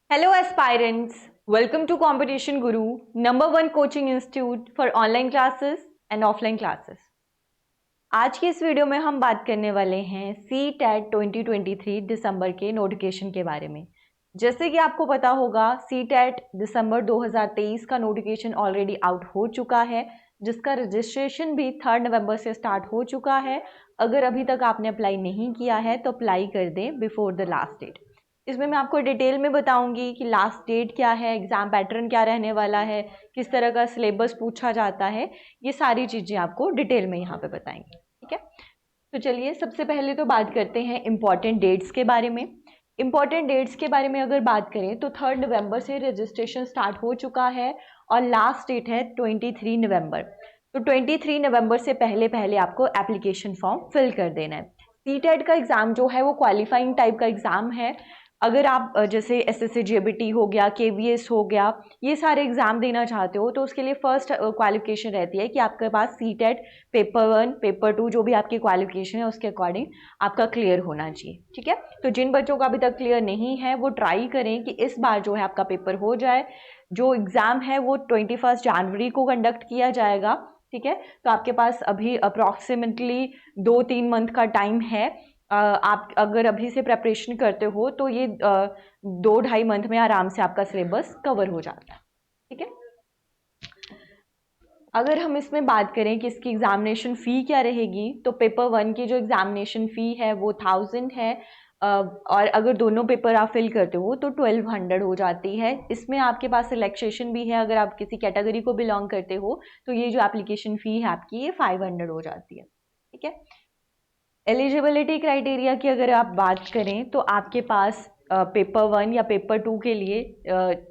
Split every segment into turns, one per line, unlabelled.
Hello aspirants, welcome to Competition Guru, #1 coaching institute for online classes and offline classes. आज की इस video में हम बात करने वाले हैं CTET 2023 दिसंबर के नोटिफिकेशन के बारे में। जैसे कि आपको पता होगा CTET दिसंबर 2023 का नोटिफिकेशन ऑलरेडी आउट हो चुका है, जिसका रजिस्ट्रेशन भी 3 नवंबर से स्टार्ट हो चुका है। अगर अभी तक आपने अप्लाई नहीं किया है तो अप्लाई कर दें बिफोर द लास्ट डेट। इसमें मैं आपको डिटेल में बताऊंगी कि लास्ट डेट क्या है, एग्ज़ाम पैटर्न क्या रहने वाला है, किस तरह का सिलेबस पूछा जाता है, ये सारी चीज़ें आपको डिटेल में यहाँ पे बताएंगे। ठीक है, तो चलिए सबसे पहले तो बात करते हैं इम्पॉर्टेंट डेट्स के बारे में। इम्पॉर्टेंट डेट्स के बारे में अगर बात करें तो 3 नवंबर से रजिस्ट्रेशन स्टार्ट हो चुका है और लास्ट डेट है 23 नवंबर। तो 23 नवंबर से पहले पहले आपको एप्लीकेशन फॉर्म फिल कर देना है। सीटेट का एग्ज़ाम जो है वो क्वालिफाइंग टाइप का एग्ज़ाम है। अगर आप जैसे एसएससी जेबीटी हो गया, केवीएस हो गया, ये सारे एग्ज़ाम देना चाहते हो तो उसके लिए फ़र्स्ट क्वालिफिकेशन रहती है कि आपके पास सीटेट पेपर 1 पेपर 2 जो भी आपकी क्वालिफिकेशन है उसके अकॉर्डिंग आपका क्लियर होना चाहिए। ठीक है, तो जिन बच्चों का अभी तक क्लियर नहीं है वो ट्राई करें कि इस बार जो है आपका पेपर हो जाए। जो एग्ज़ाम है वो 21 जनवरी को कंडक्ट किया जाएगा। ठीक है, तो आपके पास अभी अप्रॉक्सीमेटली 2-3 मंथ का टाइम है। आप अगर अभी से प्रेपरेशन करते हो तो ये 2-2.5 मंथ में आराम से आपका सिलेबस कवर हो जाता है। ठीक है, अगर हम इसमें बात करें कि इसकी एग्जामिनेशन फ़ी क्या रहेगी तो पेपर 1 की जो एग्जामिनेशन फ़ी है वो 1000 है। और अगर दोनों पेपर आप फिल करते हो तो 1200 हो जाती है। इसमें आपके पास रिलैक्सेशन भी है, अगर आप किसी कैटेगरी को बिलोंग करते हो तो ये जो एप्लीकेशन फ़ी है आपकी ये 500 हो जाती है। ठीक है, एलिजिबिलिटी क्राइटेरिया की अगर आप बात करें तो आपके पास पेपर 1 या पेपर 2 के लिए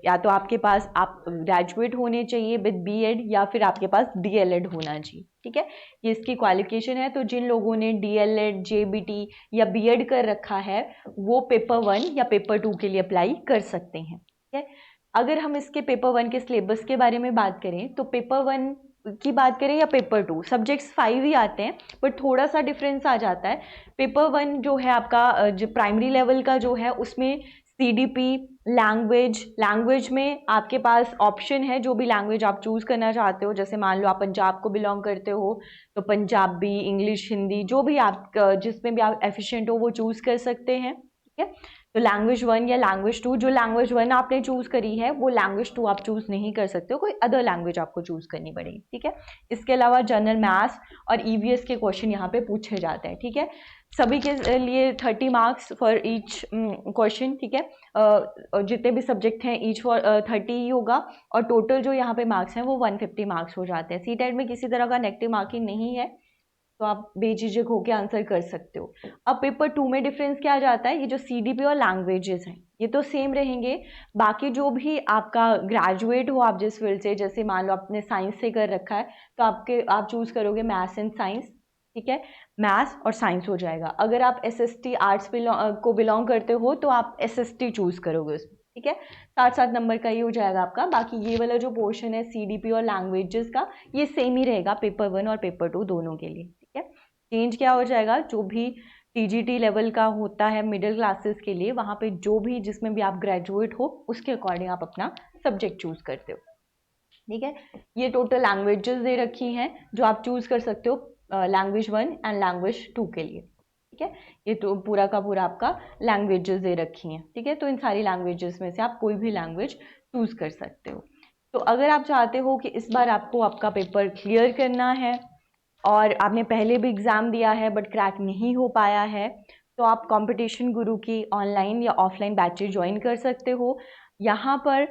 या तो आपके पास आप ग्रेजुएट होने चाहिए विद बीएड या फिर आपके पास डीएलएड होना चाहिए। ठीक है, ये इसकी क्वालिफिकेशन है। तो जिन लोगों ने डीएलएड, जेबीटी या बीएड कर रखा है वो पेपर 1 या पेपर 2 के लिए अप्लाई कर सकते हैं। ठीक है, अगर हम इसके पेपर 1 के सिलेबस के बारे में बात करें तो पेपर 1 की बात करें या पेपर 2, सब्जेक्ट्स 5 ही आते हैं बट थोड़ा सा डिफरेंस आ जाता है। पेपर 1 जो है आपका जो प्राइमरी लेवल का जो है उसमें सीडीपी, लैंग्वेज में आपके पास ऑप्शन है जो भी लैंग्वेज आप चूज़ करना चाहते हो। जैसे मान लो आप पंजाब को बिलोंग करते हो तो पंजाबी, इंग्लिश, हिंदी जो भी आप जिसमें भी आप एफिशिएंट हो वो चूज़ कर सकते हैं। ठीक है, तो लैंग्वेज 1 या लैंग्वेज 2, जो लैंग्वेज 1 आपने चूज़ करी है वो लैंग्वेज 2 आप चूज़ नहीं कर सकते हो, कोई अदर लैंग्वेज आपको चूज़ करनी पड़ेगी। ठीक है, इसके अलावा जनरल मैथ्स और ईवीएस के क्वेश्चन यहाँ पे पूछे जाते हैं। ठीक है, सभी के लिए 30 मार्क्स फॉर ईच क्वेश्चन। ठीक है, जितने भी सब्जेक्ट हैं ईच फॉर 30 ही होगा और टोटल जो यहाँ पे मार्क्स हैं वो 150 मार्क्स हो जाते हैं। सीटेट में किसी तरह का नेगेटिव मार्किंग नहीं है तो आप बेझिझक होकर आंसर कर सकते हो। अब पेपर 2 में डिफरेंस क्या आ जाता है, ये जो सीडीपी और लैंग्वेजेस हैं ये तो सेम रहेंगे। बाकी जो भी आपका ग्रेजुएट हो आप जिस फील्ड से, जैसे मान लो आपने साइंस से कर रखा है तो आप चूज करोगे मैथ्स एंड साइंस। ठीक है, मैथ्स और साइंस हो जाएगा। अगर आप एसएसटी आर्ट्स को बिलोंग करते हो तो आप एसएसटी चूज करोगे उसमें। ठीक है, 7-7 नंबर का ही हो जाएगा आपका। बाकी ये वाला जो पोर्शन है सीडीपी और लैंग्वेजेस का ये सेम ही रहेगा पेपर 1 और पेपर 2 दोनों के लिए। ठीक है, चेंज क्या हो जाएगा, जो भी टीजीटी लेवल का होता है मिडिल क्लासेस के लिए वहाँ पे जो भी जिसमें भी आप ग्रेजुएट हो उसके अकॉर्डिंग आप अपना सब्जेक्ट चूज करते हो। ठीक है, ये टोटल लैंग्वेजेस दे रखी हैं जो आप चूज कर सकते हो लैंग्वेज 1 एंड लैंग्वेज 2 के लिए। ठीक है, ये तो पूरा का पूरा आपका लैंग्वेजेस दे रखी हैं। ठीक है, तो इन सारी लैंग्वेजेस में से आप कोई भी लैंग्वेज चूज कर सकते हो। तो अगर आप चाहते हो कि इस बार आपको आपका पेपर क्लियर करना है और आपने पहले भी एग्ज़ाम दिया है बट क्रैक नहीं हो पाया है तो आप कंपटीशन गुरु की ऑनलाइन या ऑफलाइन बैचेज ज्वाइन कर सकते हो। यहाँ पर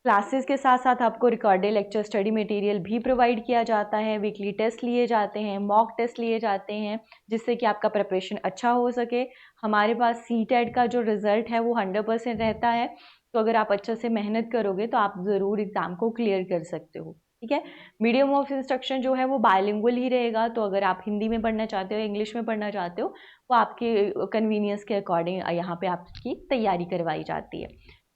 क्लासेस के साथ साथ आपको रिकॉर्डेड लेक्चर, स्टडी मटेरियल भी प्रोवाइड किया जाता है। वीकली टेस्ट लिए जाते हैं, मॉक टेस्ट लिए जाते हैं जिससे कि आपका प्रिपरेशन अच्छा हो सके। हमारे पास सीटेट का जो रिज़ल्ट है वो 100% रहता है, तो अगर आप अच्छे से मेहनत करोगे तो आप ज़रूर एग्ज़ाम को क्लियर कर सकते हो। ठीक है, मीडियम ऑफ इंस्ट्रक्शन जो है वो बायलिंगुअल ही रहेगा, तो अगर आप हिंदी में पढ़ना चाहते हो, इंग्लिश में पढ़ना चाहते हो, वो आपके कन्वीनियंस के अकॉर्डिंग यहाँ पे आपकी तैयारी करवाई जाती है।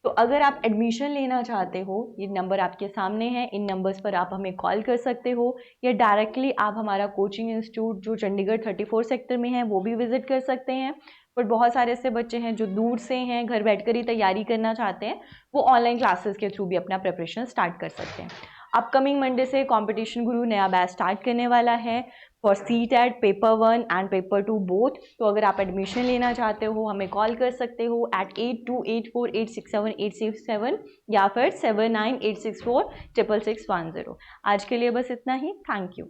तो अगर आप एडमिशन लेना चाहते हो, ये नंबर आपके सामने है, इन नंबर्स पर आप हमें कॉल कर सकते हो, या डायरेक्टली आप हमारा कोचिंग इंस्टीट्यूट जो चंडीगढ़ 34 सेक्टर में है वो भी विजिट कर सकते हैं। बट बहुत सारे ऐसे बच्चे हैं जो दूर से हैं, घर बैठकर ही तैयारी करना चाहते हैं, वो ऑनलाइन क्लासेस के थ्रू भी अपना प्रिपरेशन स्टार्ट कर सकते हैं। अपकमिंग मंडे से कंपटीशन गुरु नया बैच स्टार्ट करने वाला है for CTET paper 1 and paper 2 both. तो अगर आप एडमिशन लेना चाहते हो हमें कॉल कर सकते हो at 8284867867 या फिर 7986466610। आज के लिए बस इतना ही। Thank you.